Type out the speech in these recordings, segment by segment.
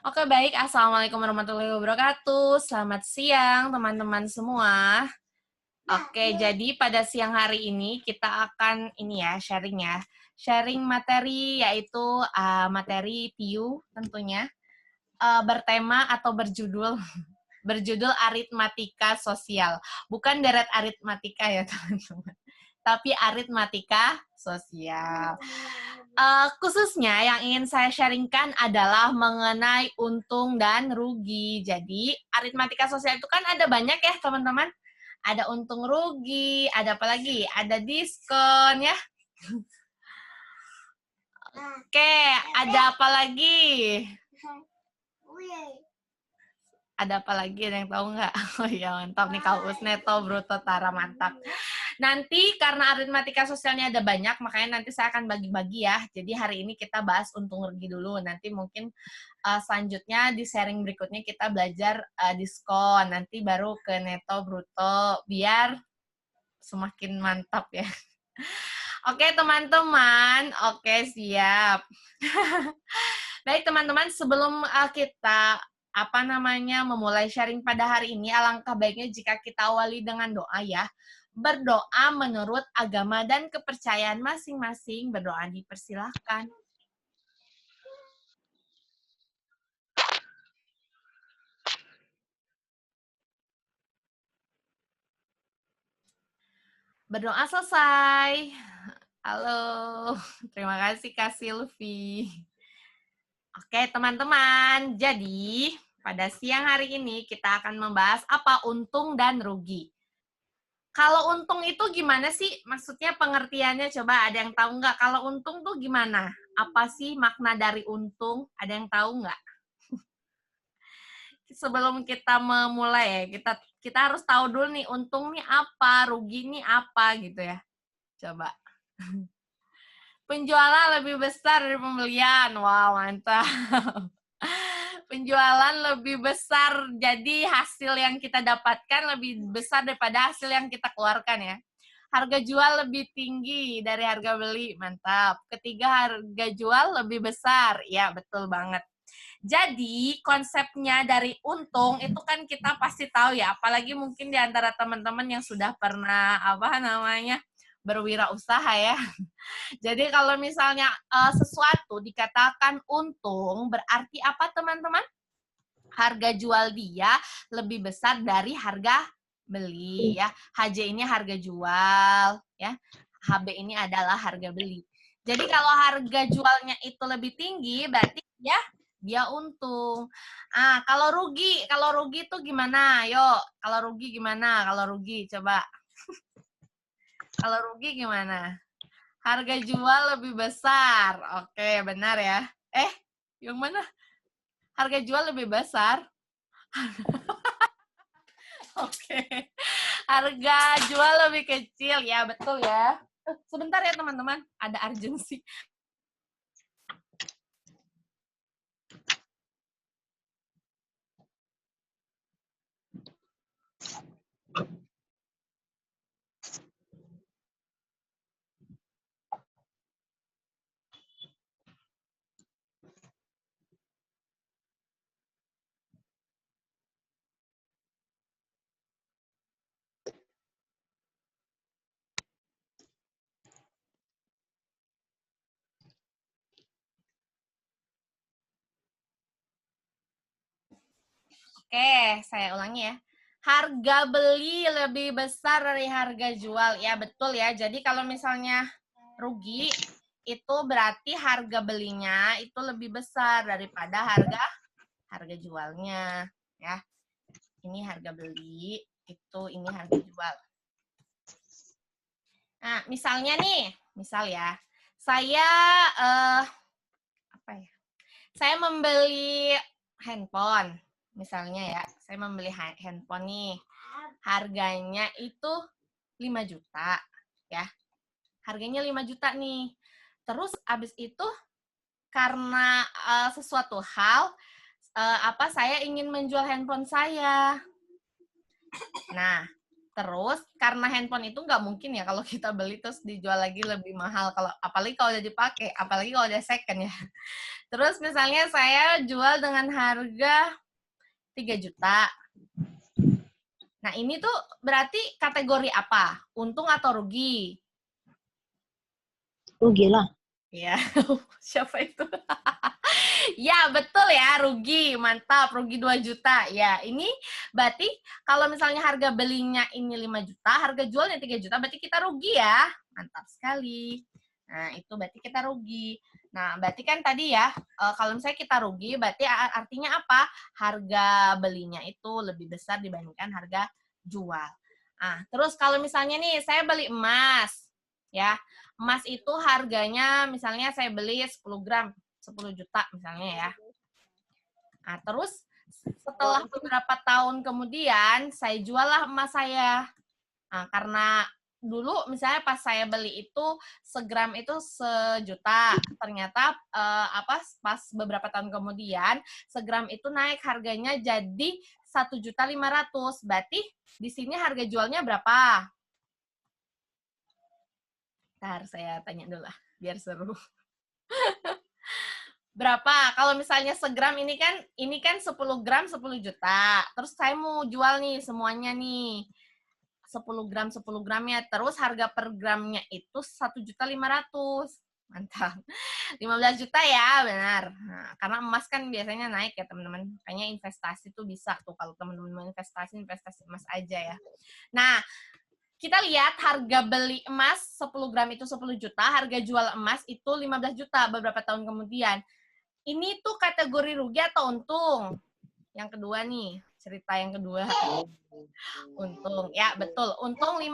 Oke, baik. Assalamualaikum warahmatullahi wabarakatuh. Selamat siang, teman-teman semua. Oke, jadi pada siang hari ini kita akan sharing ya. Sharing materi yaitu materi PIU tentunya bertema atau berjudul aritmatika sosial. Bukan deret aritmatika ya, teman-teman. Tapi aritmatika sosial. Khususnya yang ingin saya sharingkan adalah mengenai untung dan rugi. Jadi, aritmatika sosial itu kan ada banyak ya, teman-teman. Ada untung rugi, ada apa lagi? Ada diskon ya. Oke, ada apa lagi? Ada apa lagi? Ada yang tahu nggak? Oh iya, mantap nih Kaus Neto, Bruto, Tara, mantap. Nanti karena aritmatika sosialnya ada banyak, makanya nanti saya akan bagi-bagi ya. Jadi hari ini kita bahas untung rugi dulu. Nanti mungkin selanjutnya di sharing berikutnya kita belajar diskon. Nanti baru ke neto, bruto, biar semakin mantap ya. Oke teman-teman, oke siap. Baik teman-teman, sebelum kita memulai sharing pada hari ini, alangkah baiknya jika kita awali dengan doa ya. Berdoa menurut agama dan kepercayaan masing-masing. Berdoa dipersilahkan. Berdoa selesai. Halo, terima kasih Kak Silvi. Oke teman-teman, jadi pada siang hari ini kita akan membahas apa untung dan rugi. Kalau untung itu gimana sih? Maksudnya pengertiannya coba ada yang tahu nggak? Kalau untung tuh gimana? Apa sih makna dari untung? Ada yang tahu nggak? Sebelum kita memulai ya, kita harus tahu dulu nih untung nih apa, rugi nih apa gitu ya. Coba. Penjualan lebih besar dari pembelian. Wow, mantap. Penjualan lebih besar, jadi hasil yang kita dapatkan lebih besar daripada hasil yang kita keluarkan ya. Harga jual lebih tinggi dari harga beli, mantap. Ketiga, harga jual lebih besar, ya betul banget. Jadi konsepnya dari untung itu kan kita pasti tahu ya, apalagi mungkin di antara teman-teman yang sudah pernah berwirausaha ya. Jadi kalau misalnya sesuatu dikatakan untung, berarti apa teman-teman? Harga jual dia lebih besar dari harga beli ya. HJ ini harga jual ya. HB ini adalah harga beli. Jadi kalau harga jualnya itu lebih tinggi berarti dia untung. Kalau rugi itu gimana? Yuk, kalau rugi gimana? Kalau rugi coba. Kalau rugi gimana? Harga jual lebih besar. Oke, benar ya. Yang mana? Harga jual lebih besar. Oke. Harga jual lebih kecil. Ya, betul ya. Sebentar ya, teman-teman. Ada urgensi. Oke, saya ulangi ya. Harga beli lebih besar dari harga jual. Ya, betul ya. Jadi kalau misalnya rugi, itu berarti harga belinya itu lebih besar daripada harga jualnya. Ya, ini harga beli, ini harga jual. Nah, misalnya nih, saya saya membeli handphone. Misalnya ya, saya membeli handphone nih. Harganya itu 5 juta ya. Harganya 5 juta nih. Terus abis itu karena sesuatu hal saya ingin menjual handphone saya. Nah, Terus karena handphone itu nggak mungkin ya kalau kita beli terus dijual lagi lebih mahal, kalau apalagi kalau udah dipakai, apalagi kalau udah second ya. Terus misalnya saya jual dengan harga 3 juta. Nah, ini tuh berarti kategori apa? Untung atau rugi? Rugi lah. Ya, siapa itu? Ya, betul ya, rugi. Mantap, rugi 2 juta. Ya, ini berarti kalau misalnya harga belinya ini 5 juta, harga jualnya 3 juta, berarti kita rugi ya. Mantap sekali. Nah, itu berarti kita rugi. Nah, berarti kan tadi ya, kalau misalnya kita rugi, berarti artinya apa? Harga belinya itu lebih besar dibandingkan harga jual. Nah, terus kalau misalnya nih, saya beli emas, ya. Emas itu harganya misalnya saya beli 10 gram, 10 juta misalnya ya. Nah, terus setelah beberapa tahun kemudian, saya jual lah emas saya. Nah, karena dulu misalnya pas saya beli itu segram itu 1 juta, ternyata pas beberapa tahun kemudian segram itu naik harganya jadi 1.500.000. Berarti di sini harga jualnya berapa? Ntar saya tanya dulu lah, biar seru. Berapa? Kalau misalnya segram ini kan 10 gram 10 juta. Terus saya mau jual nih semuanya nih. 10 gram 10 gramnya. Terus harga per gramnya itu 1.500.000. Mantap. 15 juta ya, benar. Nah, karena emas kan biasanya naik ya, teman-teman. Kayaknya investasi tuh bisa tuh kalau teman-teman investasi emas aja ya. Nah, kita lihat harga beli emas 10 gram itu 10 juta, harga jual emas itu 15 juta beberapa tahun kemudian. Ini tuh kategori rugi atau untung? Yang kedua nih, cerita yang kedua. Untung. Ya, betul. Untung 5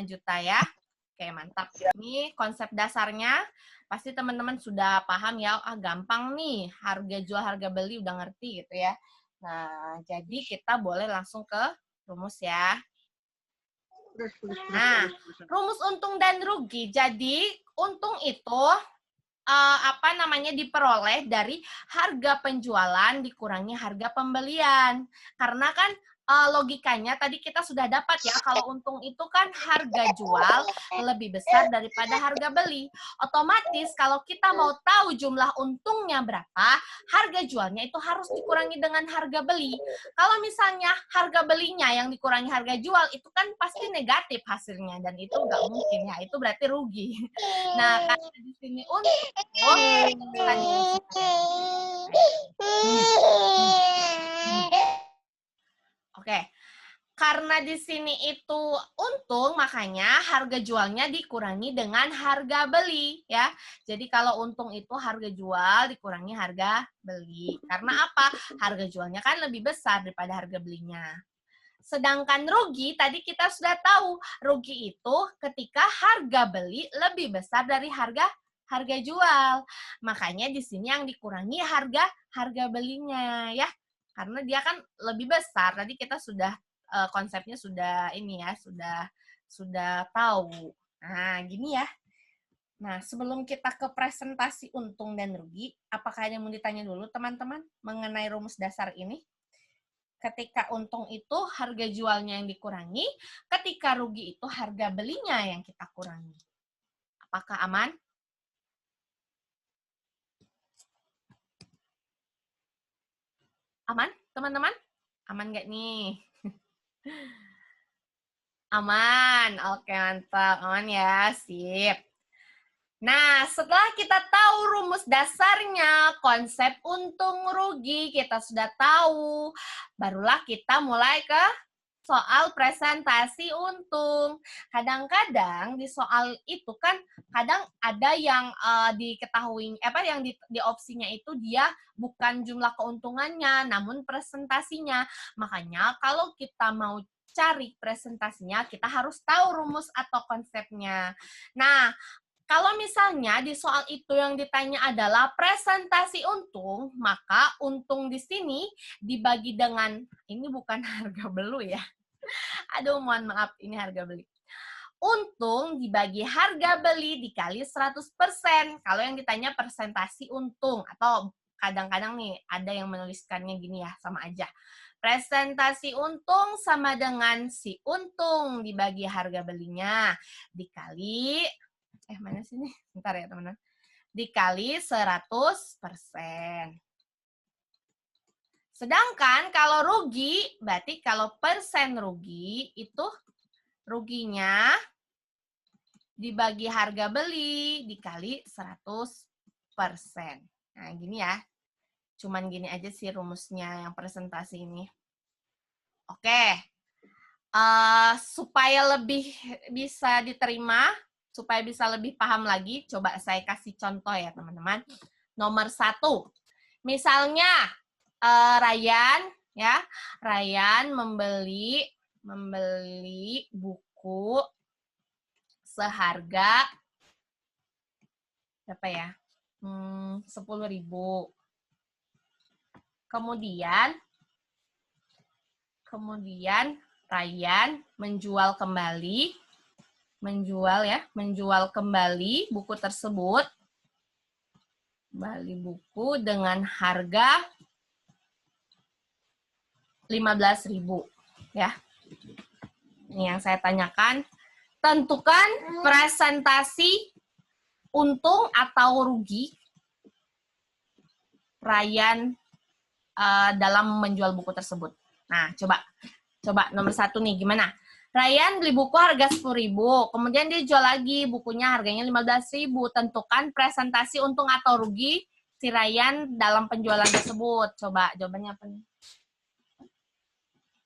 juta ya. Oke, mantap. Ini konsep dasarnya. Pasti teman-teman sudah paham ya. Ah, gampang nih. Harga jual, harga beli udah ngerti gitu ya. Nah, jadi kita boleh langsung ke rumus ya. Nah, rumus untung dan rugi. Jadi, untung itu diperoleh dari harga penjualan dikurangi harga pembelian. Karena kan logikanya tadi kita sudah dapat ya, kalau untung itu kan harga jual lebih besar daripada harga beli. Otomatis kalau kita mau tahu jumlah untungnya berapa, harga jualnya itu harus dikurangi dengan harga beli. Kalau misalnya harga belinya yang dikurangi harga jual, itu kan pasti negatif hasilnya, dan itu nggak mungkin ya, itu berarti rugi. Nah, karena di sini untung, Oke, karena di sini itu untung, makanya harga jualnya dikurangi dengan harga beli ya. Jadi kalau untung itu harga jual dikurangi harga beli. Karena apa? Harga jualnya kan lebih besar daripada harga belinya. Sedangkan rugi, tadi kita sudah tahu, rugi itu ketika harga beli lebih besar dari harga jual. Makanya di sini yang dikurangi harga belinya ya. Karena dia kan lebih besar. Tadi kita sudah konsepnya sudah ini ya, sudah tahu. Nah, gini ya. Nah, sebelum kita ke presentasi untung dan rugi, apakah ada yang mau ditanya dulu teman-teman mengenai rumus dasar ini? Ketika untung itu harga jualnya yang dikurangi, ketika rugi itu harga belinya yang kita kurangi. Apakah aman? Aman, teman-teman? Aman nggak nih? Aman, oke mantap. Aman ya, sip. Nah, setelah kita tahu rumus dasarnya, konsep untung rugi, kita sudah tahu. Barulah kita mulai ke soal presentasi untung. Kadang-kadang di soal itu kan kadang ada yang diketahui yang di opsinya itu dia bukan jumlah keuntungannya namun presentasinya. Makanya kalau kita mau cari presentasinya kita harus tahu rumus atau konsepnya. Nah, kalau misalnya di soal itu yang ditanya adalah presentasi untung, maka untung di sini dibagi dengan, ini bukan harga beli ya. Aduh, mohon maaf, ini harga beli. Untung dibagi harga beli dikali 100%. Kalau yang ditanya presentasi untung, atau kadang-kadang nih ada yang menuliskannya gini ya, sama aja. Presentasi untung sama dengan si untung dibagi harga belinya dikali, mana sih nih? Bentar ya teman-teman. Dikali 100%. Sedangkan kalau rugi, berarti kalau persen rugi, itu ruginya dibagi harga beli dikali 100%. Nah, gini ya. Cuman gini aja sih rumusnya yang presentasi ini. Oke. Supaya lebih bisa diterima, supaya bisa lebih paham lagi, coba saya kasih contoh ya teman-teman. Nomor 1. Misalnya Ryan ya, Ryan membeli buku seharga berapa ya? 10.000. Kemudian Ryan menjual kembali buku tersebut, beli buku dengan harga 15.000 ya. Ini yang saya tanyakan. Tentukan presentasi untung atau rugi Ryan dalam menjual buku tersebut. Nah, coba nomor 1 nih, gimana? Ryan beli buku harga 10.000, kemudian dia jual lagi bukunya harganya 15.000. Tentukan presentasi untung atau rugi si Ryan dalam penjualan tersebut. Coba jawabannya apa nih?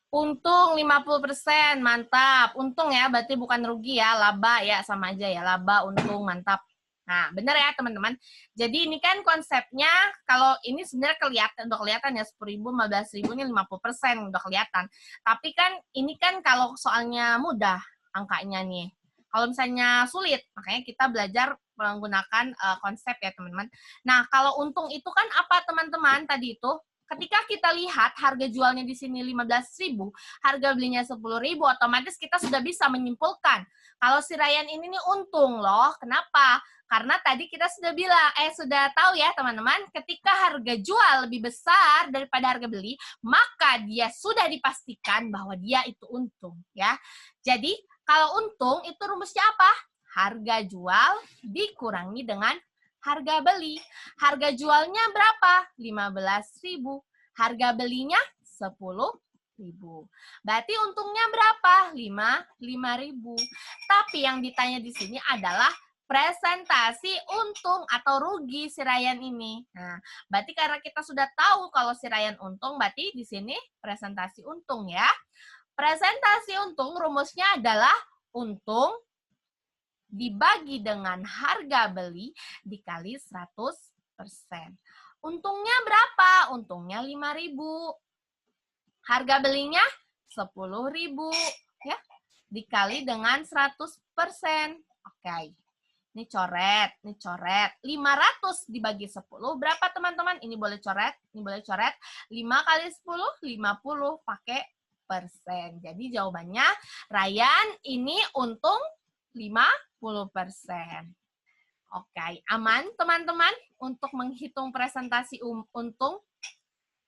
Untung 50%, mantap. Untung ya, berarti bukan rugi ya, laba ya, sama aja ya, laba, untung, mantap. Nah, benar ya teman-teman. Jadi ini kan konsepnya, kalau ini sebenarnya udah kelihatan ya, 10.000, 15.000 ini 50%, udah kelihatan. Tapi kan ini kan kalau soalnya mudah angkanya nih. Kalau misalnya sulit, makanya kita belajar menggunakan konsep ya teman-teman. Nah, kalau untung itu kan apa teman-teman tadi itu? Ketika kita lihat harga jualnya di sini 15.000, harga belinya 10.000, otomatis kita sudah bisa menyimpulkan kalau si Ryan ini nih untung loh. Kenapa? Karena tadi kita sudah bilang, sudah tahu ya teman-teman, ketika harga jual lebih besar daripada harga beli, maka dia sudah dipastikan bahwa dia itu untung ya. Jadi kalau untung itu rumusnya apa? Harga jual dikurangi dengan harga beli. Harga jualnya berapa? 15.000. Harga belinya 10.000. Berarti untungnya berapa? 5.000. Tapi yang ditanya di sini adalah presentasi untung atau rugi si Ryan ini. Nah, berarti karena kita sudah tahu kalau si Ryan untung, berarti di sini presentasi untung ya. Presentasi untung rumusnya adalah untung dibagi dengan harga beli dikali 100%. Untungnya berapa? Untungnya 5.000. Harga belinya 10.000 ya. Dikali dengan 100%. Oke. Ini coret. 500 dibagi 10 berapa teman-teman? Ini boleh coret, 5 kali 10 50 pakai persen. Jadi jawabannya Ryan ini untung 50%. Oke, aman teman-teman untuk menghitung presentasi untung?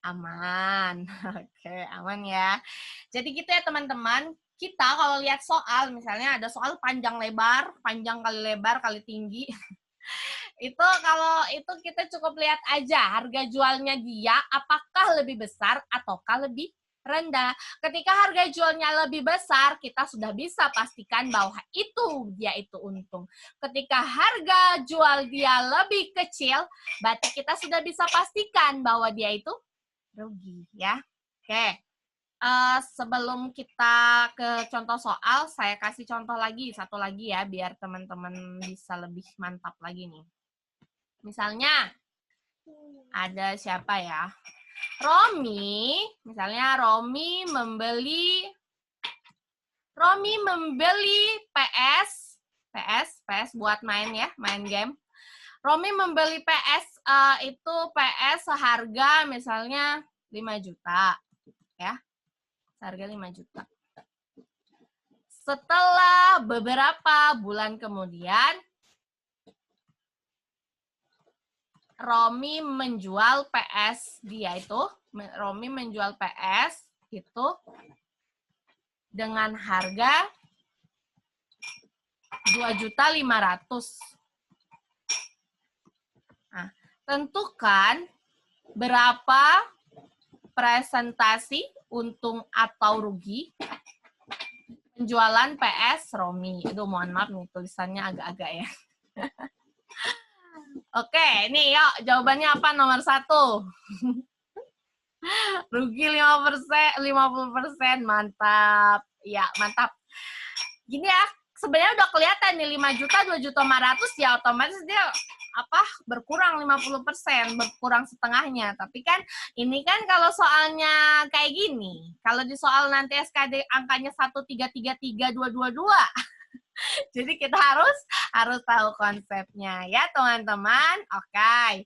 Aman. Oke, aman ya. Jadi gitu ya teman-teman. Kita kalau lihat soal, misalnya ada soal panjang kali lebar kali tinggi. Itu kalau itu kita cukup lihat aja harga jualnya dia apakah lebih besar ataukah lebih rendah. Ketika harga jualnya lebih besar, kita sudah bisa pastikan bahwa dia itu untung. Ketika harga jual dia lebih kecil, berarti kita sudah bisa pastikan bahwa dia itu rugi ya. Oke. Sebelum kita ke contoh soal, saya kasih contoh lagi, satu lagi ya, biar teman-teman bisa lebih mantap lagi nih. Misalnya, ada siapa ya? Romi, misalnya Romi membeli PS buat main ya, main game. Romi membeli PS itu PS seharga misalnya 5 juta ya. Seharga 5 juta. Setelah beberapa bulan kemudian Romi menjual PS dia itu, Romi menjual PS itu dengan harga 2.500.000. Nah, tentukan berapa presentasi untung atau rugi penjualan PS Romi. Itu mohon maaf nih tulisannya agak-agak ya. Oke, nih yuk jawabannya apa nomor 1? Rugi 5%, 50%, mantap. Ya, mantap. Gini ya, sebenarnya udah kelihatan nih 5 juta, 2.500.000 ya otomatis dia berkurang 50%, berkurang setengahnya. Tapi kan ini kan kalau soalnya kayak gini, kalau di soal nanti SKD angkanya 1333222. Jadi kita harus tahu konsepnya ya teman-teman. Oke.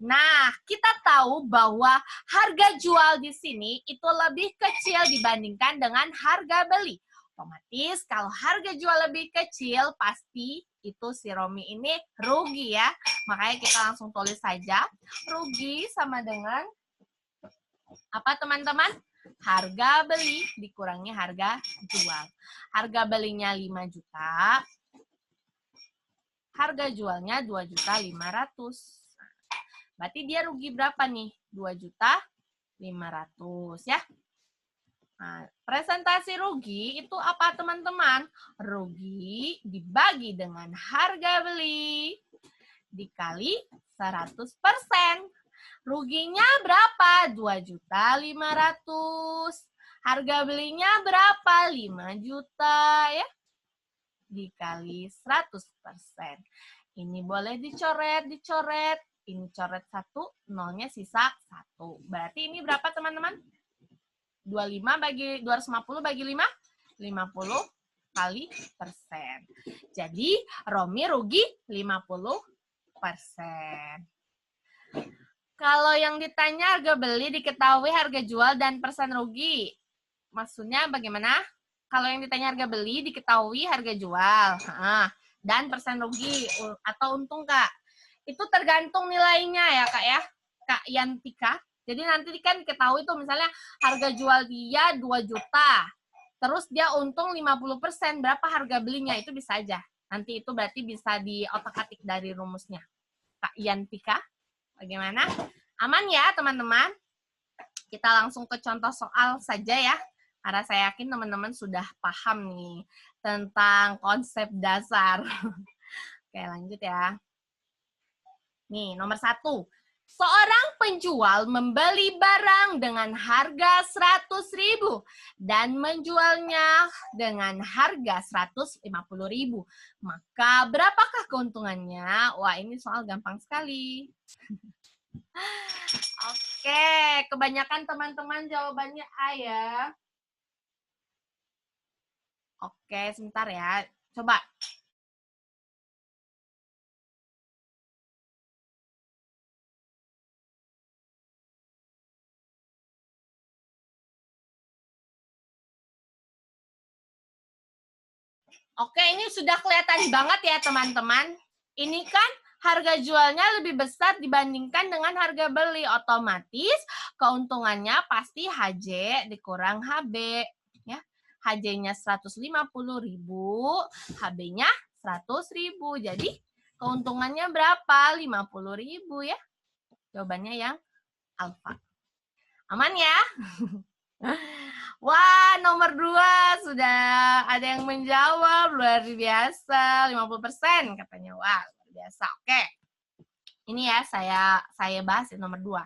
Nah, kita tahu bahwa harga jual di sini itu lebih kecil dibandingkan dengan harga beli. Otomatis kalau harga jual lebih kecil, pasti itu si Romi ini rugi ya. Makanya kita langsung tulis saja. Rugi sama dengan apa teman-teman? Harga beli dikurangi harga jual. Harga belinya 5 juta. Harga jualnya 2.500.000. Berarti dia rugi berapa nih? 2.500.000 ya. Nah, presentasi rugi itu apa teman-teman? Rugi dibagi dengan harga beli dikali 100%. Ruginya berapa? 2.500.000. Harga belinya berapa? 5 juta ya. Dikali 100%. Ini boleh dicoret. Ini coret 1, nolnya sisa 1. Berarti ini berapa teman-teman? 25 bagi 250 bagi 5, 50 kali persen. Jadi Romi rugi 50%. Kalau yang ditanya harga beli diketahui harga jual dan persen rugi. Maksudnya bagaimana? Kalau yang ditanya harga beli diketahui harga jual dan persen rugi atau untung Kak. Itu tergantung nilainya ya Kak ya, Kak Yantika. Jadi nanti kan ketahui tuh misalnya harga jual dia 2 juta, terus dia untung 50%, berapa harga belinya itu bisa aja. Nanti itu berarti bisa di otak-atik dari rumusnya. Kak Yantika, bagaimana? Aman ya teman-teman? Kita langsung ke contoh soal saja ya. Karena saya yakin teman-teman sudah paham nih tentang konsep dasar. Oke lanjut ya. Nih, nomor 1. Seorang penjual membeli barang dengan harga 100.000 dan menjualnya dengan harga 150.000. Maka berapakah keuntungannya? Wah, ini soal gampang sekali. Oke, kebanyakan teman-teman jawabannya A ya. Oke, sebentar ya. Coba. Oke, ini sudah kelihatan banget ya teman-teman. Ini kan harga jualnya lebih besar dibandingkan dengan harga beli. Otomatis keuntungannya pasti HJ dikurang HB. Ya. HJ-nya 150.000, HB-nya 100.000. Jadi keuntungannya berapa? 50.000 ya. Jawabannya yang alfa. Aman ya? Wah, nomor 2 sudah ada yang menjawab. Luar biasa, 50% katanya. Wah, luar biasa. Oke. Ini ya, saya bahas nomor 2.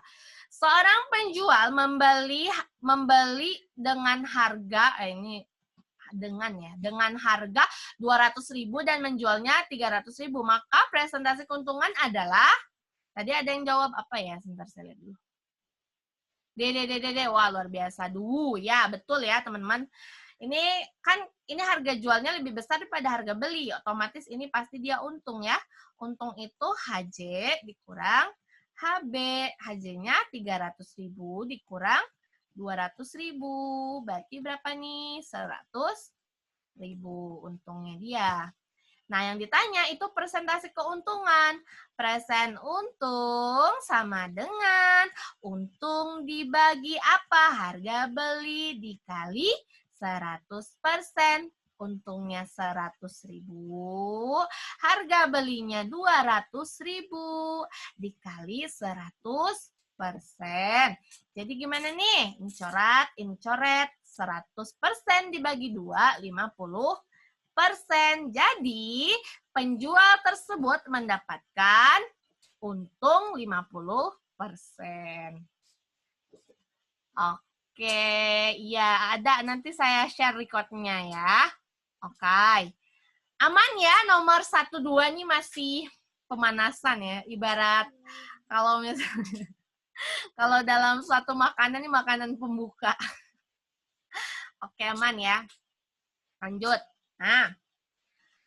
Seorang penjual membeli dengan harga, dengan harga 200.000 dan menjualnya 300.000. Maka presentasi keuntungan adalah, tadi ada yang jawab apa ya? Sebentar saya lihat dulu. Wah luar biasa. Ya betul ya teman-teman. Ini harga jualnya lebih besar daripada harga beli. Otomatis ini pasti dia untung ya. Untung itu HJ dikurang HB. HJ-nya 300.000 dikurang 200.000. Berarti berapa nih? 100.000 untungnya dia. Nah, yang ditanya itu persentase keuntungan. Persen untung sama dengan untung dibagi apa? Harga beli dikali 100%. Untungnya 100.000, harga belinya 200.000 dikali 100%. Jadi gimana nih? Ini coret 100% dibagi 2, 50%. Jadi penjual tersebut mendapatkan untung 50%. Oke, ya ada, nanti saya share recordnya ya. Oke. Aman ya, nomor 1, 2 ini masih pemanasan ya. Ibarat kalau misalnya kalau dalam suatu makanan ini makanan pembuka. Oke, aman ya. Lanjut. Nah,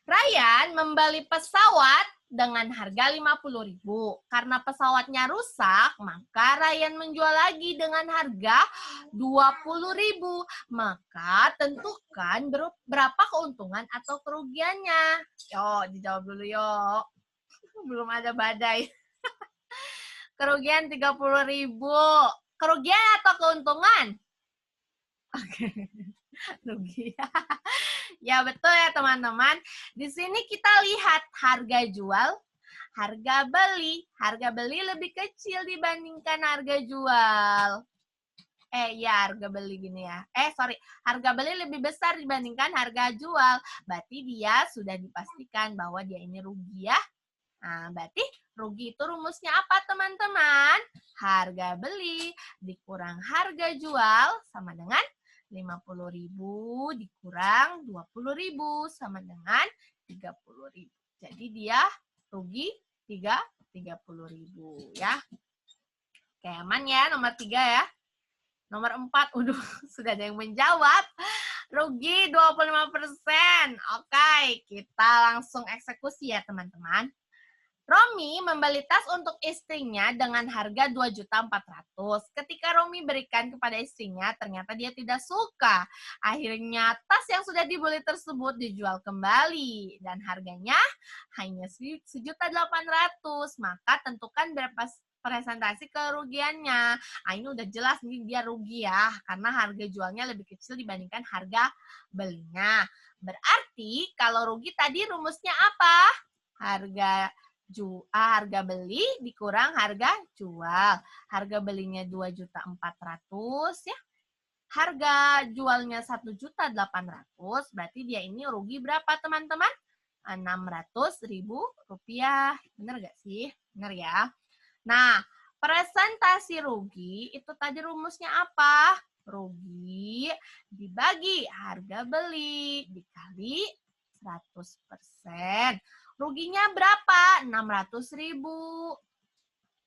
Ryan membeli pesawat dengan harga 50.000. Karena pesawatnya rusak, maka Ryan menjual lagi dengan harga 20.000. Maka tentukan berapa keuntungan atau kerugiannya. Yo, dijawab dulu yo. Belum ada badai. Kerugian 30.000. Kerugian atau keuntungan? Oke. Rugi. Ya betul ya teman-teman. Di sini kita lihat harga jual, harga beli. Harga beli lebih kecil dibandingkan harga jual. Ya harga beli gini ya. Harga beli lebih besar dibandingkan harga jual. Berarti dia sudah dipastikan bahwa dia ini rugi ya. Nah, berarti rugi itu rumusnya apa teman-teman? Harga beli dikurang harga jual sama dengan 50.000 dikurang 20.000 sama dengan 30.000. Jadi dia rugi 30.000 ya. Oke, aman ya nomor 3 ya. Nomor 4, sudah ada yang menjawab. Rugi 25%. Oke, kita langsung eksekusi ya teman-teman. Romi membeli tas untuk istrinya dengan harga 2.400.000. Ketika Romi berikan kepada istrinya, ternyata dia tidak suka. Akhirnya tas yang sudah dibeli tersebut dijual kembali dan harganya hanya 1.800.000. Maka tentukan berapa presentasi kerugiannya. Ini udah jelas nih dia rugi ya, karena harga jualnya lebih kecil dibandingkan harga belinya. Berarti kalau rugi tadi rumusnya apa? Harga beli dikurang harga jual. Harga belinya 2.400.000 ya. Harga jualnya 1.800.000, berarti dia ini rugi berapa teman-teman? 600.000 rupiah. Benar nggak sih? Benar ya. Nah, presentasi rugi itu tadi rumusnya apa? Rugi dibagi harga beli dikali 100%. Ruginya berapa? 600.000.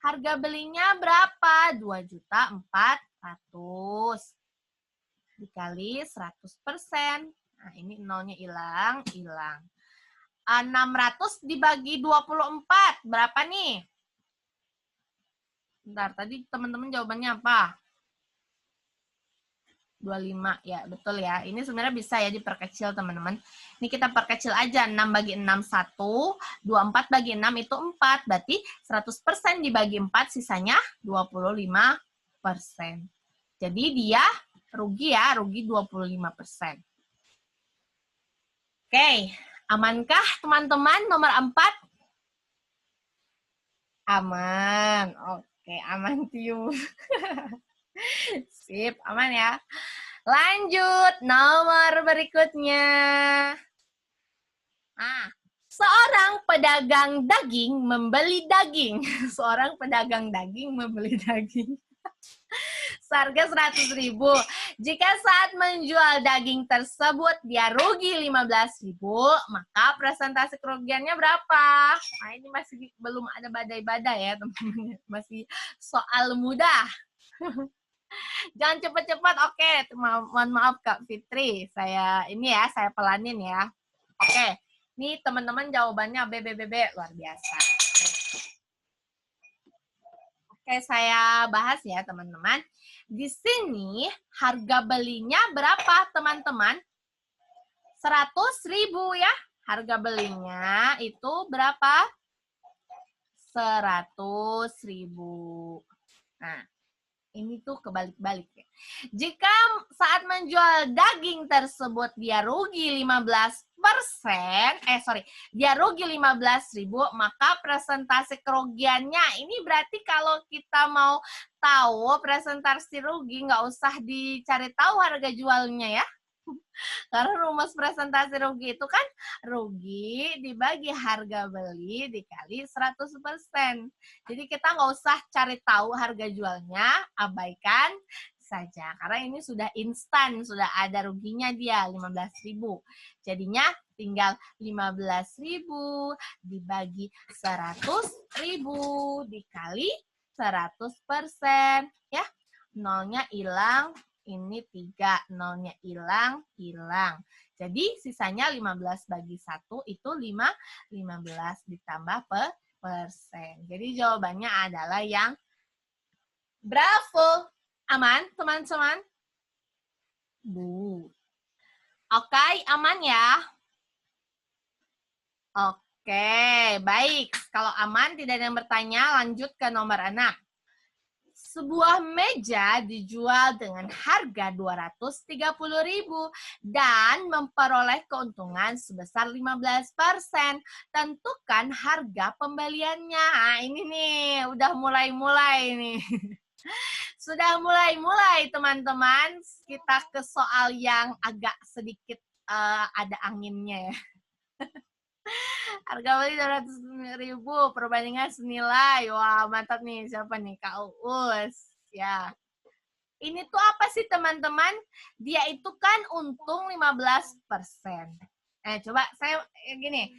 Harga belinya berapa? 2.400.000. Dikali 100%. Nah, ini nolnya hilang. 600 dibagi 24. Berapa nih? Bentar, tadi teman-teman jawabannya apa? 25, ya betul ya. Ini sebenarnya bisa ya diperkecil teman-teman. Ini kita perkecil aja, 6 bagi 6, 1. 24 bagi 6 itu 4. Berarti 100% dibagi 4, sisanya 25%. Jadi dia rugi ya, rugi 25%. Oke, amankah teman-teman nomor 4? Aman. Oke, aman Tiu. Sip, aman ya. Lanjut, nomor berikutnya. Seorang pedagang daging membeli daging. Seorang pedagang daging membeli daging. Seharga 100.000. Jika saat menjual daging tersebut dia rugi 15.000, maka presentasi kerugiannya berapa? Nah, ini masih belum ada badai-badai ya, teman-teman. Masih soal mudah. Jangan cepat-cepat. Oke, mohon maaf Kak Fitri. Saya pelanin ya. Oke. Ini teman-teman jawabannya BBBB luar biasa. Oke, saya bahas ya teman-teman. Di sini harga belinya berapa teman-teman? 100.000 ya. Harga belinya itu berapa? 100.000. Nah, ini tuh kebalik-balik ya. Jika saat menjual daging tersebut dia rugi 15%, dia rugi 15.000, maka presentasi kerugiannya ini berarti kalau kita mau tahu presentasi rugi nggak usah dicari tahu harga jualnya ya. Karena rumus presentasi rugi itu kan rugi dibagi harga beli dikali 100%. Jadi kita nggak usah cari tahu harga jualnya, abaikan saja. Karena ini sudah instan, sudah ada ruginya dia 15.000. Jadinya tinggal 15.000 dibagi 100.000 dikali 100%. Ya, nolnya hilang. Ini 3, nolnya hilang. Jadi sisanya 15 bagi 1 itu 15 ditambah persen. Jadi jawabannya adalah yang bravo. Aman, teman-teman? Bu. Oke, aman ya? Oke, baik. Kalau aman, tidak ada yang bertanya, lanjut ke nomor 6. Sebuah meja dijual dengan harga 230.000 dan memperoleh keuntungan sebesar 15%. Tentukan harga pembeliannya. Nah, ini nih, udah mulai-mulai nih. Sudah mulai-mulai, teman-teman. Kita ke soal yang agak sedikit ada anginnya ya. Harga beli 200.000, perbandingan senilai. Wah, mantap nih. Siapa nih? Kak Uus. Ya. Ini tuh apa sih, teman-teman? Dia itu kan untung 15%. Coba saya gini.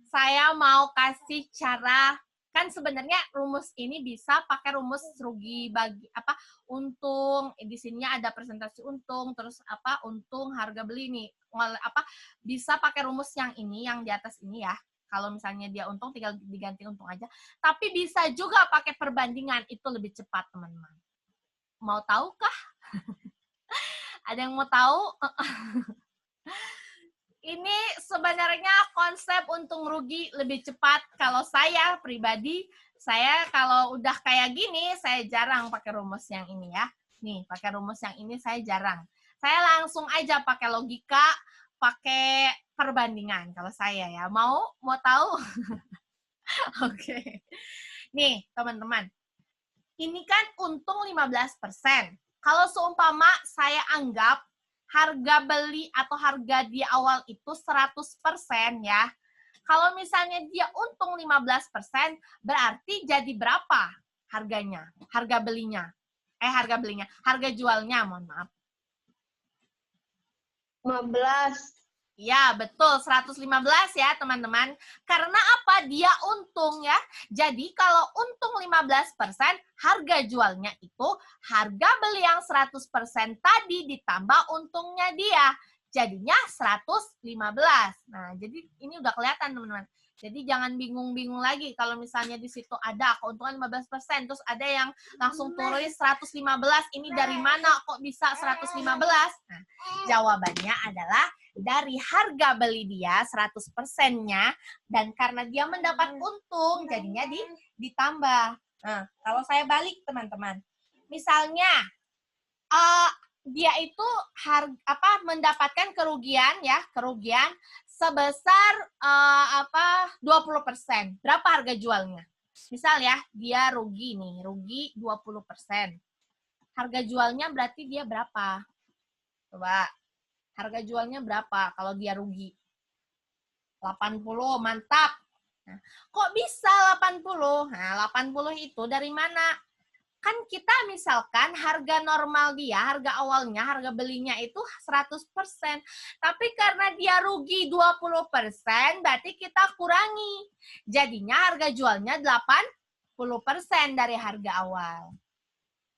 Saya mau kasih cara, kan sebenarnya rumus ini bisa pakai rumus rugi bagi untung. Di sininya ada presentasi untung, terus untung harga beli nih. Bisa pakai rumus yang ini, yang di atas ini ya. Kalau misalnya dia untung, tinggal diganti untung aja. Tapi bisa juga pakai perbandingan, itu lebih cepat, teman-teman. Mau tahu kah? Ada yang mau tahu? Ini sebenarnya konsep untung rugi lebih cepat. Kalau saya pribadi, saya kalau udah kayak gini, saya jarang pakai rumus yang ini ya. Nih, pakai rumus yang ini saya jarang. Saya langsung aja pakai logika, pakai perbandingan kalau saya ya. Mau tahu? Oke. Nih, teman-teman. Ini kan untung 15%. Kalau seumpama saya anggap harga beli atau harga di awal itu 100% ya. Kalau misalnya dia untung 15%, berarti jadi berapa harganya? Harga jualnya, mohon maaf. 15. Ya, betul. 115 ya, teman-teman. Karena apa? Dia untung ya. Jadi, kalau untung 15%, harga jualnya itu harga beli yang 100% tadi ditambah untungnya dia. Jadinya 115. Nah, jadi ini udah kelihatan, teman-teman. Jadi jangan bingung-bingung lagi kalau misalnya di situ ada keuntungan 15%, terus ada yang langsung tulis 115. Ini dari mana kok bisa 115? Nah, jawabannya adalah dari harga beli dia 100%-nya, dan karena dia mendapat untung, jadinya ditambah. Nah, kalau saya balik, teman-teman. Misalnya, dia itu mendapatkan kerugian sebesar 20%. Berapa harga jualnya? Misal ya, dia rugi 20%. Harga jualnya berarti dia berapa? Coba, harga jualnya berapa kalau dia rugi? 80, mantap. Nah, kok bisa 80? Nah, 80 itu dari mana? Kan kita misalkan harga normal dia, harga awalnya, harga belinya itu 100%. Tapi karena dia rugi 20%, berarti kita kurangi. Jadinya harga jualnya 80% dari harga awal.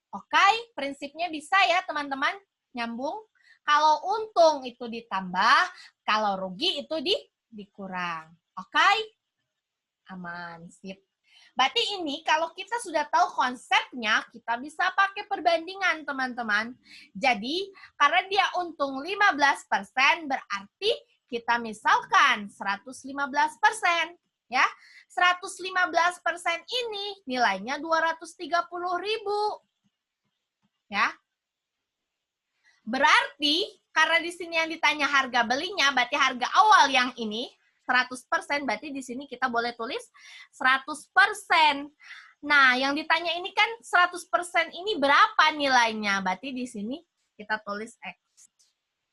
Oke, prinsipnya bisa ya teman-teman? Nyambung? Kalau untung itu ditambah, kalau rugi itu dikurang. Oke? Aman, sip. Berarti ini kalau kita sudah tahu konsepnya, kita bisa pakai perbandingan, teman-teman. Jadi, karena dia untung 15%, berarti kita misalkan 115%. Ya, 115% ini nilainya 230.000. Ya. Berarti karena di sini yang ditanya harga belinya, berarti harga awal yang ini 100%, berarti di sini kita boleh tulis 100%. Nah, yang ditanya ini kan 100% ini berapa nilainya? Berarti di sini kita tulis X.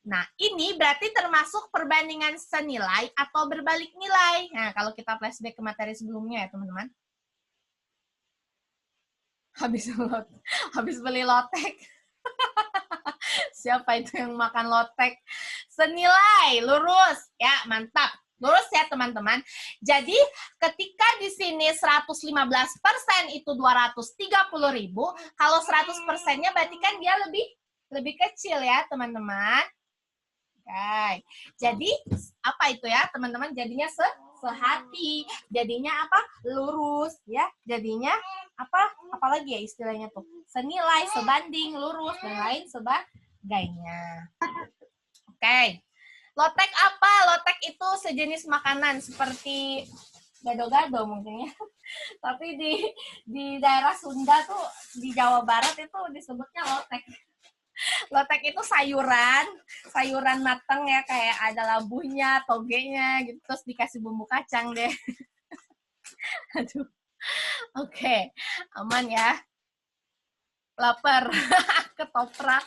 Nah, ini berarti termasuk perbandingan senilai atau berbalik nilai. Nah, kalau kita flashback ke materi sebelumnya ya, teman-teman. Habis beli lotek. Siapa itu yang makan lotek? Senilai, lurus. Ya, mantap. Lurus ya, teman-teman. Jadi, ketika di sini 115% itu 230.000, kalau 100%-nya berarti kan dia lebih kecil ya, teman-teman. Oke. Jadi apa itu ya teman-teman? Jadinya sehati. Jadinya apa? Lurus ya. Jadinya apa? Apalagi ya istilahnya tuh? Senilai, sebanding, lurus dan lain sebagainya. Oke. Lotek apa? Lotek itu sejenis makanan seperti gado-gado mungkin ya. Tapi di daerah Sunda tuh di Jawa Barat itu disebutnya lotek. Lotek itu sayuran matang ya, kayak ada labuhnya, togenya gitu, terus dikasih bumbu kacang deh. Aduh. Oke, aman ya. Lapar. Ketoprak.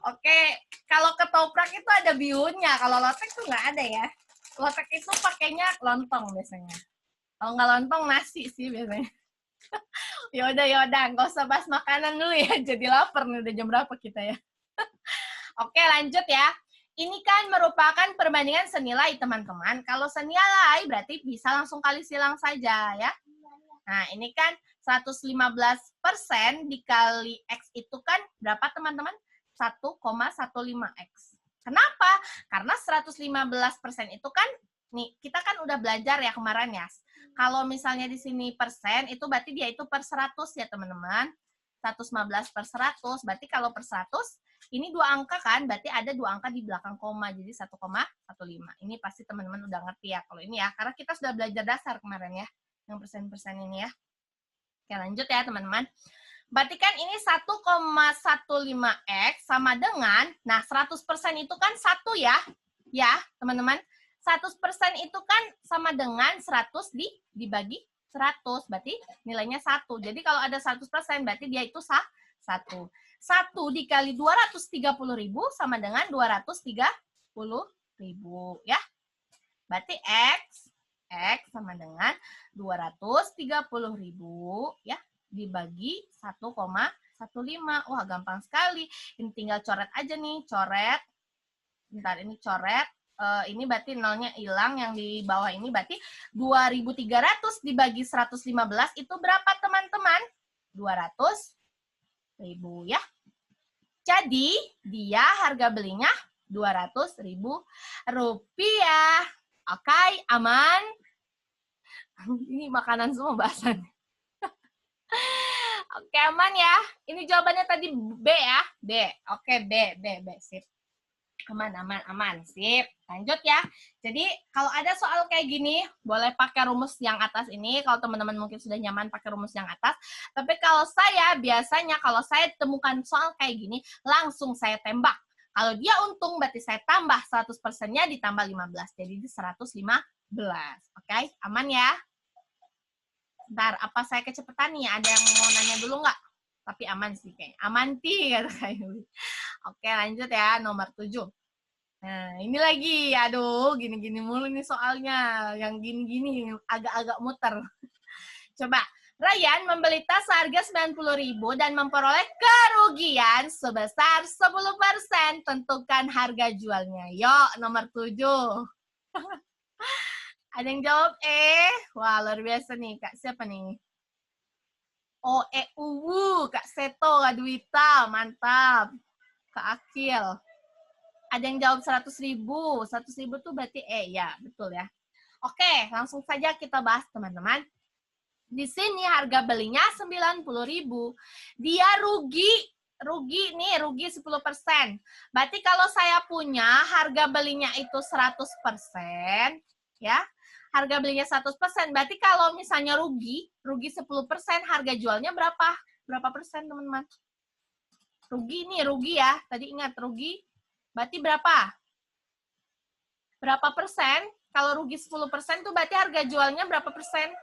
Oke, kalau ketoprak itu ada bihunnya, kalau lotek tuh nggak ada ya. Lotek itu pakainya lontong biasanya. Kalau nggak lontong nasi sih biasanya. Yaudah, nggak usah bahas makanan dulu ya. Jadi lapar nih, udah jam berapa kita ya. Oke, lanjut ya. Ini kan merupakan perbandingan senilai, teman-teman. Kalau senilai berarti bisa langsung kali silang saja ya. Nah, ini kan 115% dikali X itu kan berapa, teman-teman? 1,15X. Kenapa? Karena 115% itu kan, nih, kita kan udah belajar ya kemarin ya. Kalau misalnya di sini persen, itu berarti dia itu per 100 ya, teman-teman. 115 per 100, berarti kalau per 100, ini dua angka kan, berarti ada dua angka di belakang koma, jadi 1,15. Ini pasti teman-teman udah ngerti ya kalau ini ya, karena kita sudah belajar dasar kemarin ya, yang persen-persen ini ya. Oke, lanjut ya teman-teman. Berarti kan ini 1,15X sama dengan, nah 100% itu kan 1 ya, teman-teman. 100% itu kan sama dengan 100 dibagi 100, berarti nilainya 1. Jadi kalau ada 100%, berarti dia itu 1. 1 dikali 230.000 sama dengan 230.000 ya. Berarti X sama dengan 230.000 ya, dibagi 1,15. Wah, gampang sekali. Ini tinggal coret aja nih, coret. Bentar, ini coret. Ini berarti nolnya hilang, yang di bawah ini berarti 2.300 dibagi 115 itu berapa, teman-teman? 200.000 ya. Jadi, dia harga belinya 200.000 rupiah. Oke, aman? Ini makanan semua bahasan. Oke, aman ya. Ini jawabannya tadi B ya. B. Oke, B. Sip. Aman. Sip. Lanjut ya. Jadi, kalau ada soal kayak gini, boleh pakai rumus yang atas ini. Kalau teman-teman mungkin sudah nyaman pakai rumus yang atas. Tapi kalau saya, biasanya kalau saya temukan soal kayak gini, langsung saya tembak. Kalau dia untung, berarti saya tambah 100%-nya ditambah 15. Jadi, 115. Oke, aman ya. Bentar, apa saya kecepatan nih? Ada yang mau nanya dulu nggak? Tapi aman sih kayaknya. Aman sih, kata Kak Yuli. Oke, lanjut ya, nomor 7. Nah, ini lagi, aduh, gini-gini mulu nih soalnya. Yang gini-gini, agak-agak muter. Coba, Ryan membeli tas seharga 90.000 dan memperoleh kerugian sebesar 10%. Tentukan harga jualnya. Yuk, nomor 7. Ada yang jawab wah luar biasa nih, Kak. Siapa nih? Kak Seto, Kak Dwita, mantap. Kak Akil. Ada yang jawab 100.000. 100.000 tuh berarti ya, betul ya. Oke, langsung saja kita bahas, teman-teman. Di sini harga belinya 90.000. Dia rugi rugi nih, rugi 10%. Berarti kalau saya punya harga belinya itu 100%, ya. Harga belinya 100%, berarti kalau misalnya rugi 10%, harga jualnya berapa? Berapa persen, teman-teman? Rugi nih, rugi ya. Tadi ingat rugi. Berarti berapa? Berapa persen? Kalau rugi 10% tuh berarti harga jualnya berapa persen?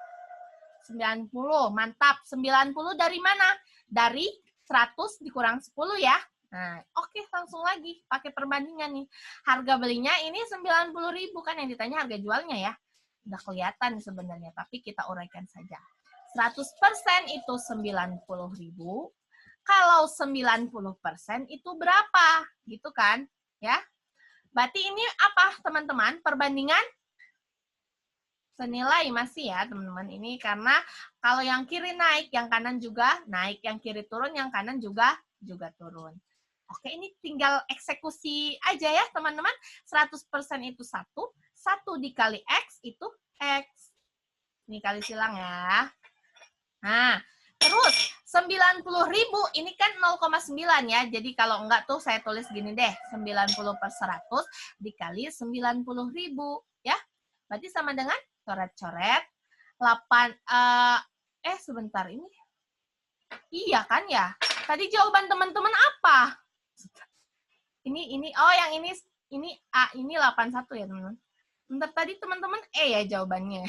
90. Mantap. 90 dari mana? Dari 100 dikurang 10 ya. Nah, oke, langsung lagi pakai perbandingan nih. Harga belinya ini 90.000 kan, yang ditanya harga jualnya ya. Udah kelihatan sebenarnya, tapi kita uraikan saja. 100% itu 90.000. Kalau 90% itu berapa? Gitu kan? Ya. Berarti ini apa, teman-teman? Perbandingan senilai masih ya, teman-teman. Ini karena kalau yang kiri naik, yang kanan juga naik. Yang kiri turun, yang kanan juga turun. Oke, ini tinggal eksekusi aja ya, teman-teman. 100% itu 1. 1 dikali X itu X. Ini kali silang ya. Nah, terus 90.000 ini kan 0,9 ya. Jadi kalau enggak tuh saya tulis gini deh. 90 per 100 dikali 90.000 ya. Berarti sama dengan coret-coret 8 sebentar ini. Iya kan ya? Tadi jawaban teman-teman apa? Ini oh yang ini A, ini 81 ya, teman-teman. Bentar, tadi teman-teman ya jawabannya.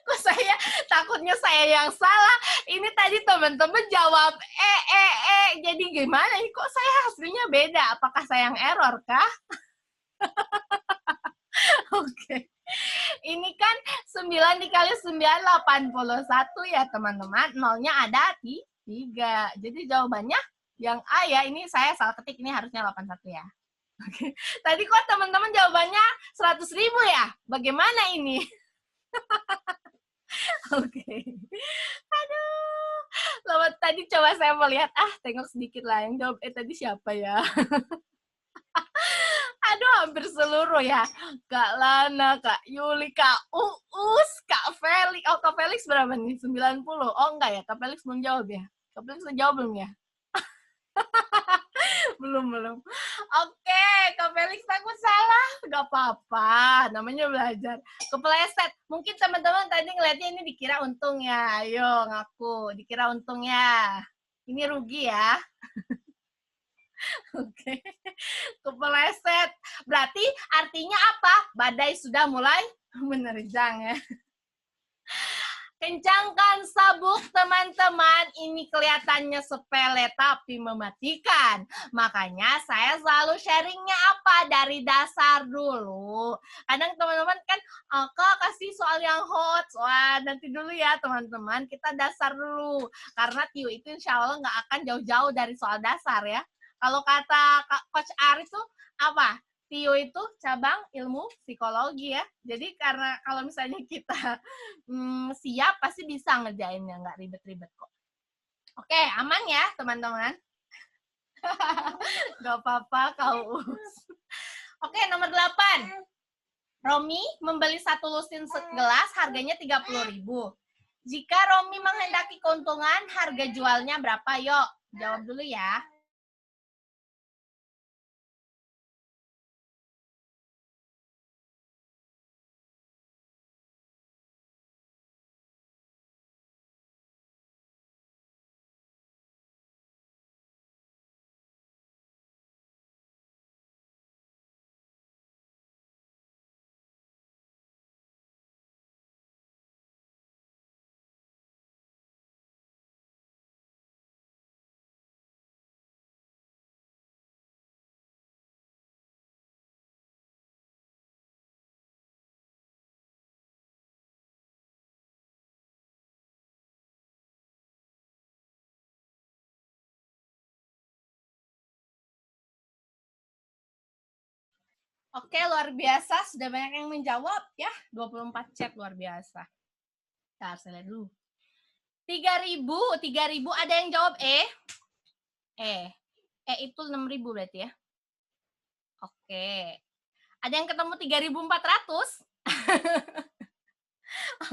Kok saya takutnya saya yang salah. Ini tadi teman-teman jawab jadi gimana ini, kok saya hasilnya beda? Apakah saya yang error kah? Oke. Ini kan 9 dikali 9 81 ya, teman-teman. Nolnya ada 3. Jadi jawabannya yang A ya. Ini saya salah ketik, ini harusnya 81 ya. Oke. Tadi kok teman-teman jawabannya 100.000 ya? Bagaimana ini? Oke. Aduh. Lewat tadi coba saya melihat, tengok sedikit lah yang jawab tadi siapa ya? Aduh, hampir seluruh ya. Kak Lana, Kak Yuli, Kak Uus, Kak Felix. Oh, Kak Felix berapa nih? 90. Oh, enggak ya. Kak Felix belum jawab ya? Kak Felix udah jawab belum ya? belum. Oke, Kak Felix takut salah. Gak apa-apa, namanya belajar. Kepleset. Mungkin teman-teman tadi ngeliatnya ini dikira untung ya. Ayo, ngaku. Dikira untung ya. Ini rugi ya. Oke, kepleset. Berarti artinya apa? Badai sudah mulai menerjang ya. Kencangkan sabuk, teman-teman. Ini kelihatannya sepele tapi mematikan. Makanya saya selalu sharingnya apa? Dari dasar dulu. Kadang teman-teman kan, Kak kasih soal yang hot. Wah, nanti dulu ya teman-teman. Kita dasar dulu. Karena TIO itu insya Allah nggak akan jauh-jauh dari soal dasar ya. Kalau kata Coach Aris tuh apa? TIO itu cabang ilmu psikologi ya. Jadi karena kalau misalnya kita siap, pasti bisa ngerjainnya, nggak ribet-ribet kok. Oke, aman ya teman-teman? Gak apa-apa, kau. Oke, nomor 8. Romi membeli 1 lusin segelas, harganya 30.000. Jika Romi menghendaki keuntungan, harga jualnya berapa? Yuk, jawab dulu ya. Oke, luar biasa. Sudah banyak yang menjawab ya. 24 chat, luar biasa. Nah, saya lihat dulu. 3.000 ada yang jawab itu 6.000 berarti ya. Oke. Ada yang ketemu 3.400?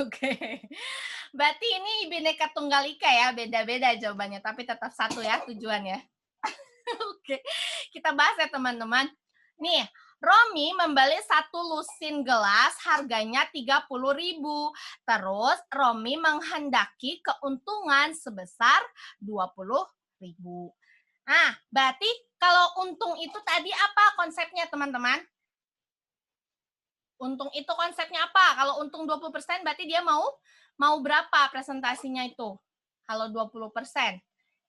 Oke. Berarti ini Bhinneka Tunggal Ika ya, beda-beda jawabannya, tapi tetap satu ya tujuannya. Oke, kita bahas ya teman-teman. Nih, Romi membeli satu lusin gelas harganya 30.000. Terus Romi menghendaki keuntungan sebesar 20.000. Nah, berarti kalau untung itu tadi apa konsepnya teman-teman? Untung itu konsepnya apa? Kalau untung 20% berarti dia mau berapa presentasinya itu? Kalau 20%,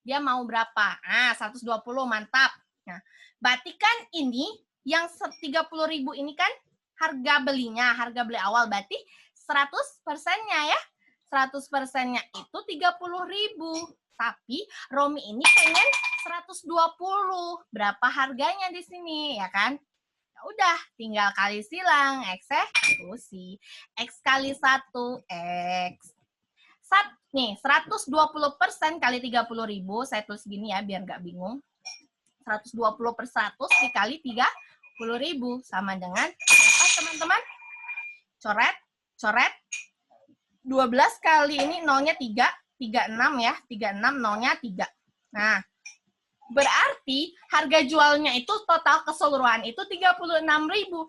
dia mau berapa? 120, mantap. Nah, berarti kan ini yang 30.000 ini kan harga belinya, harga beli awal, berarti 100%-nya ya. 100%-nya itu 30.000. Tapi Romi ini pengen 120. Berapa harganya di sini, ya kan? Ya udah, tinggal kali silang, eksekusi. X kali 1, X. Nih, 120% kali 30.000, saya tulis gini ya, biar nggak bingung. 120 per 100 dikali 30.000, sama dengan berapa teman-teman? Coret, coret. 12 kali ini nolnya 3, 36 ya, 36 nolnya 3. Nah, berarti harga jualnya itu total keseluruhan itu 36.000.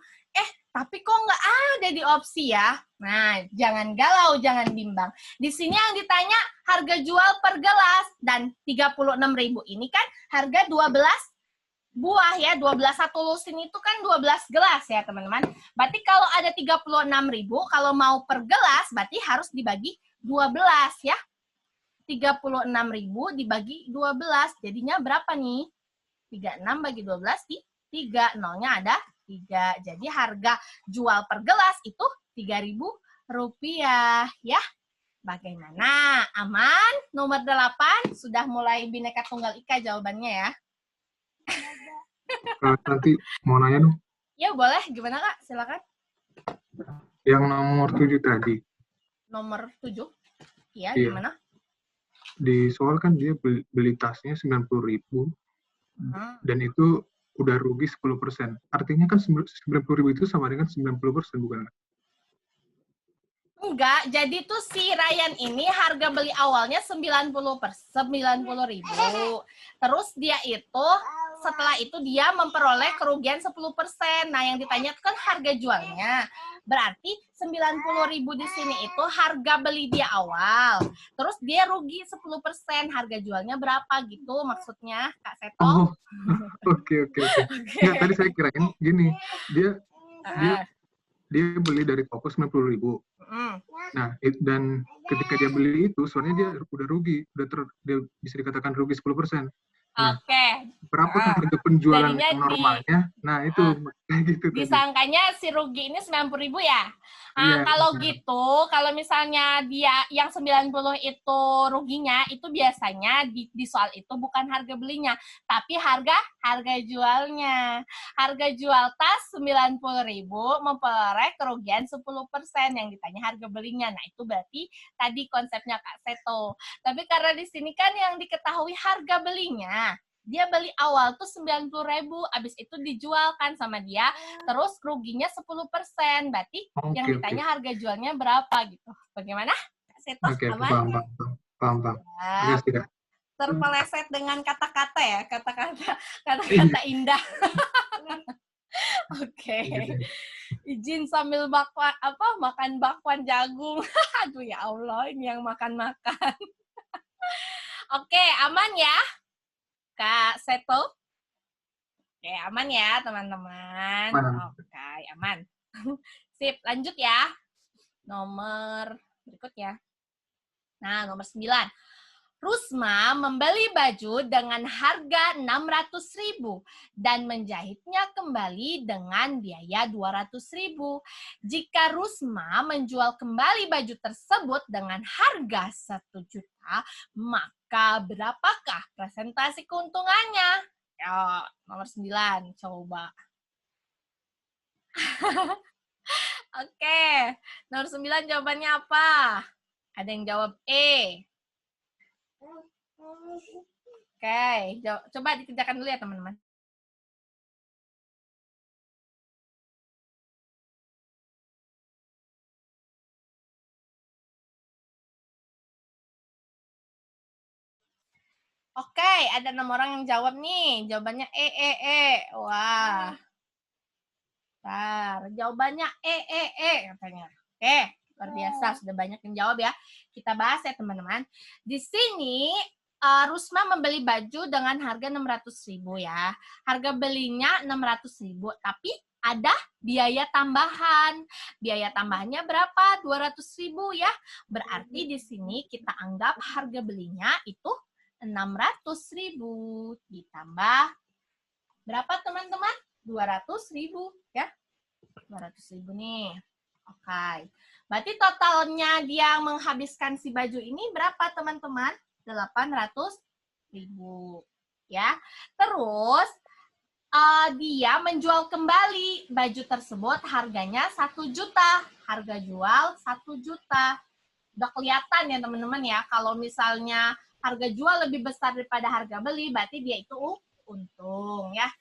Tapi kok nggak ada di opsi ya? Nah, jangan galau, jangan bimbang. Di sini yang ditanya harga jual per gelas, dan 36.000 ini kan harga 12 buah ya, 12 satu lusin itu kan 12 gelas ya teman-teman. Berarti kalau ada 36.000, kalau mau per gelas berarti harus dibagi 12 ya. 36.000 dibagi 12, jadinya berapa nih? 36 bagi 12 di 3, nolnya ada 3. Jadi harga jual per gelas itu 3.000 rupiah ya. Bagaimana? Aman? Nomor 8 sudah mulai Bhinneka Tunggal Ika jawabannya ya. Nanti mau nanya dong. Ya boleh, gimana Kak? Silakan. Yang nomor 7 tadi. Nomor 7? Iya, iya. Gimana? Di soal kan dia beli tasnya 90.000 dan itu udah rugi 10%. Artinya kan 90.000 itu sama dengan 90%, bukan? Enggak, jadi tuh si Ryan ini harga beli awalnya 90.000. Terus dia itu setelah itu dia memperoleh kerugian 10%. Nah, yang ditanya itu kan harga jualnya. Berarti 90.000 di sini itu harga beli dia awal. Terus dia rugi 10%. Harga jualnya berapa gitu maksudnya, Kak Seto? Oh, oke. Nggak, tadi saya kirain gini, dia beli dari toko 90.000. Nah, dan ketika dia beli itu, soalnya dia udah rugi, dia bisa dikatakan rugi 10%. Nah, berapa harga penjualan yang normalnya? Nah, itu kayak gitu tadi. Disangkanya si rugi ini 90.000 ya? Nah, kalau gitu, kalau misalnya dia yang 90 itu ruginya, itu biasanya di soal itu bukan harga belinya, tapi harga jualnya. Harga jual tas 90.000 memperoleh kerugian 10%, yang ditanya harga belinya. Nah, itu berarti tadi konsepnya Kak Seto. Tapi karena di sini kan yang diketahui harga belinya, dia beli awal tuh 90.000, abis itu dijualkan sama dia, terus ruginya 10%. Berarti yang ditanya harga jualnya berapa gitu. Bagaimana? Kak Seto, aman? Paham. Terpeleset dengan kata-kata ya, kata-kata indah. Oke. Izin sambil makan bakwan jagung. Aduh ya Allah, ini yang makan-makan. Oke, aman ya? Kak Seto? Oke, aman ya teman-teman? Oke, aman. Sip, lanjut ya. Nomor berikutnya. Nah, nomor 9. Rusma membeli baju dengan harga 600.000 dan menjahitnya kembali dengan biaya 200.000. Jika Rusma menjual kembali baju tersebut dengan harga 1 juta, maka berapakah presentasi keuntungannya? Ya, nomor 9, coba. Oke, nomor 9 jawabannya apa? Ada yang jawab E. Oke, coba dikerjakan dulu ya teman-teman. Oke, ada 6 orang yang jawab nih. Jawabannya E. Wah. Bentar, jawabannya E katanya. Oke, luar biasa. Sudah banyak yang jawab ya. Kita bahas ya teman-teman. Di sini Rusma membeli baju dengan harga 600.000 ya. Harga belinya 600.000, tapi ada biaya tambahan. Biaya tambahannya berapa? 200.000 ya. Berarti di sini kita anggap harga belinya itu 600.000 ditambah berapa teman-teman? 200.000 ya. 200.000 nih. Oke. Berarti totalnya dia menghabiskan si baju ini berapa teman-teman? 800.000 ya. Terus dia menjual kembali baju tersebut harganya 1 juta. Harga jual 1 juta. Udah kelihatan ya teman-teman ya, kalau misalnya harga jual lebih besar daripada harga beli, berarti dia itu untung ya.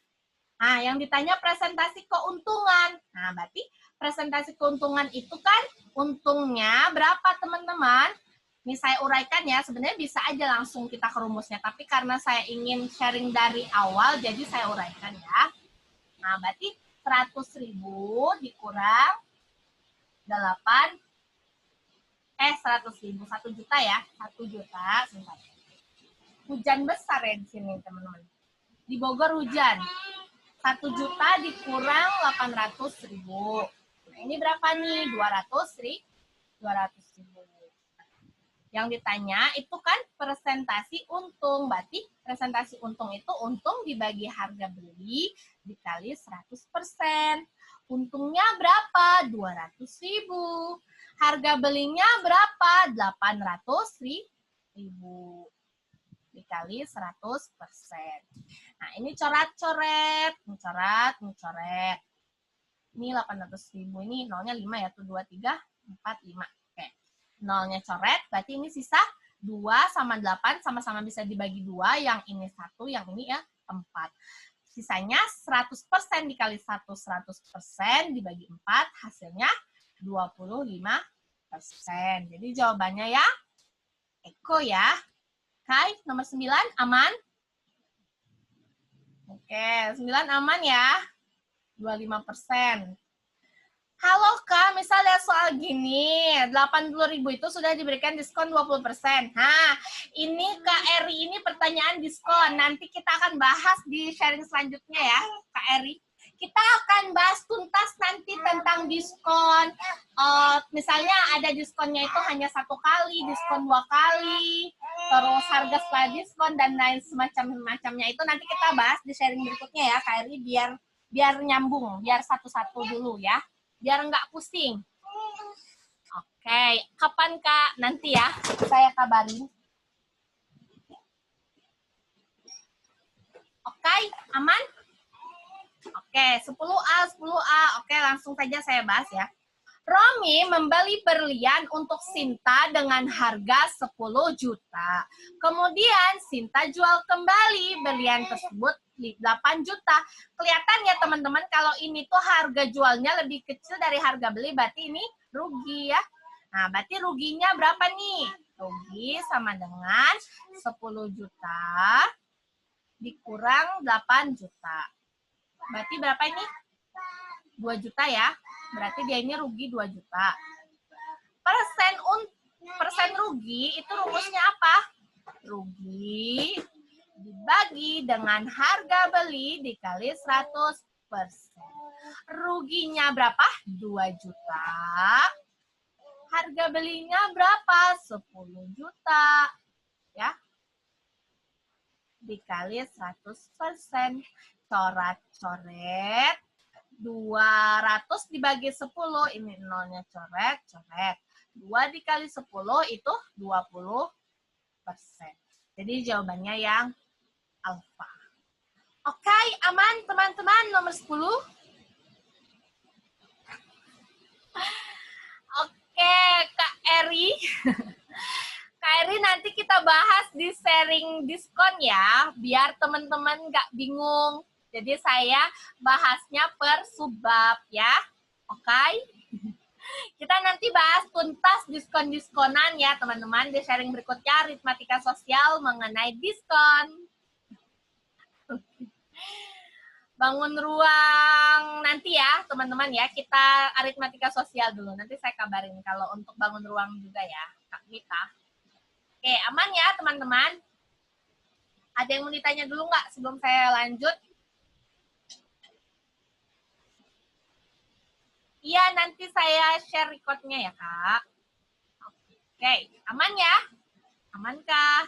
Nah, yang ditanya presentasi keuntungan. Nah, berarti presentasi keuntungan itu kan untungnya berapa teman-teman? Ini saya uraikan ya, sebenarnya bisa aja langsung kita ke rumusnya, tapi karena saya ingin sharing dari awal, jadi saya uraikan ya. Nah, berarti 100.000 dikurang 100.000, 1 juta ya, 1 juta. Sebentar. Hujan besar ya di sini teman-teman. Di Bogor hujan. 1 juta dikurang 800.000. Nah, ini berapa nih? 200.000. Yang ditanya itu kan presentasi untung. Berarti presentasi untung itu untung dibagi harga beli dikali 100%. Untungnya berapa? 200.000. Harga belinya berapa? 800.000 dikali 100%. Nah, ini coret-coret, mencoret. Ini 800.000, ini nolnya 5 ya, tuh 2, 3, 4, 5. Oke. Nolnya coret, berarti ini sisa 2 sama 8, sama-sama bisa dibagi 2, yang ini 1, yang ini ya 4. Sisanya 100% dikali 100% dibagi 4, hasilnya 25%. Jadi jawabannya ya Eko ya. Oke, nomor 9 aman? Oke, 9 aman ya. 25%. Halo Kak, misalnya soal gini, 80.000 itu sudah diberikan diskon 20%. Nah, ini Kak Eri ini pertanyaan diskon. Nanti kita akan bahas di sharing selanjutnya ya, Kak Eri. Kita akan bahas tuntas nanti tentang diskon. Misalnya ada diskonnya itu hanya 1 kali, diskon 2 kali, terus harga setelah diskon, dan lain semacam-macamnya itu nanti kita bahas di sharing berikutnya ya, Kak Eri, biar nyambung, biar satu-satu dulu ya, biar nggak pusing. Oke, kapan Kak? Nanti ya, saya kabarin. Oke, aman? Oke, 10A. Oke, langsung saja saya bahas ya. Romi membeli berlian untuk Sinta dengan harga 10 juta. Kemudian Sinta jual kembali berlian tersebut 8 juta. Kelihatan ya teman-teman, kalau ini tuh harga jualnya lebih kecil dari harga beli, berarti ini rugi ya. Nah, berarti ruginya berapa nih? Rugi sama dengan 10 juta dikurang 8 juta. Berarti berapa ini? 2 juta ya. Berarti dia ini rugi 2 juta. Persen rugi itu rumusnya apa? Rugi dibagi dengan harga beli dikali 100%. Ruginya berapa? 2 juta. Harga belinya berapa? 10 juta. Ya. Dikali 100%. Coret-coret. 200 dibagi 10, ini nolnya coret. 2 dikali 10 itu 20%. Jadi jawabannya yang alfa. Oke, aman teman-teman, nomor 10. Oke, Kak Eri. Kak Eri nanti kita bahas di sharing diskon ya, biar teman-teman nggak bingung. Jadi saya bahasnya per subbab ya. Oke. Kita nanti bahas tuntas diskon-diskonan ya, teman-teman. Di sharing berikutnya, aritmatika sosial mengenai diskon. Bangun ruang nanti ya, teman-teman ya. Kita aritmatika sosial dulu. Nanti saya kabarin kalau untuk bangun ruang juga ya, Kak Mita. Oke, aman ya, teman-teman? Ada yang mau ditanya dulu nggak sebelum saya lanjut? Iya, nanti saya share recordnya ya, Kak. Oke, aman ya? Amankah?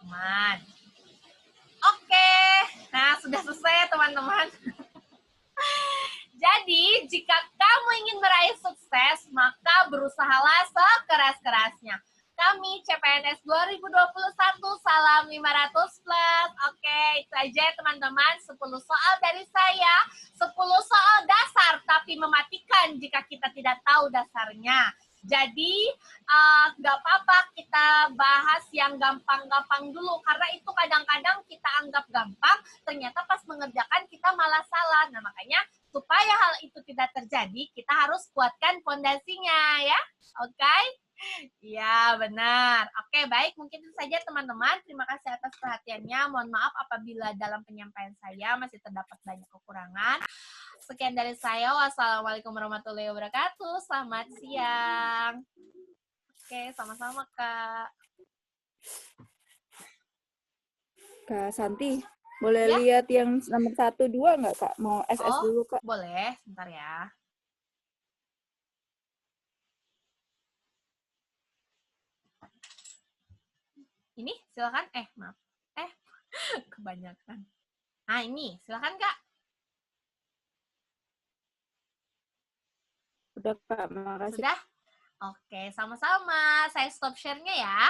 Aman. Oke, nah sudah selesai ya teman-teman. Jadi, jika kamu ingin meraih sukses, maka berusahalah sekeras-kerasnya. Kami CPNS 2021, salam 500 plus. Oke, itu aja ya teman-teman. 10 soal dari saya, 10 soal dasar, tapi mematikan jika kita tidak tahu dasarnya. Jadi, nggak apa-apa kita bahas yang gampang-gampang dulu, karena itu kadang-kadang kita anggap gampang, ternyata pas mengerjakan kita malah salah. Nah, makanya supaya hal itu tidak terjadi, kita harus kuatkan fondasinya, ya. Oke? Ya, benar. Oke, baik. Mungkin itu saja, teman-teman. Terima kasih atas perhatiannya. Mohon maaf apabila dalam penyampaian saya masih terdapat banyak kekurangan. Sekian dari saya. Wassalamualaikum warahmatullahi wabarakatuh. Selamat siang. Oke, sama-sama, Kak. Kak Santi, boleh ya? Lihat yang nomor 1, 2 nggak, Kak? Mau SS dulu, Kak. Boleh. Bentar ya. Ini, silakan. Maaf. Kebanyakan. Nah, ini. Silakan, Kak. Udah, Kak. Makasih. Sudah? Oke, sama-sama. Saya stop share-nya ya.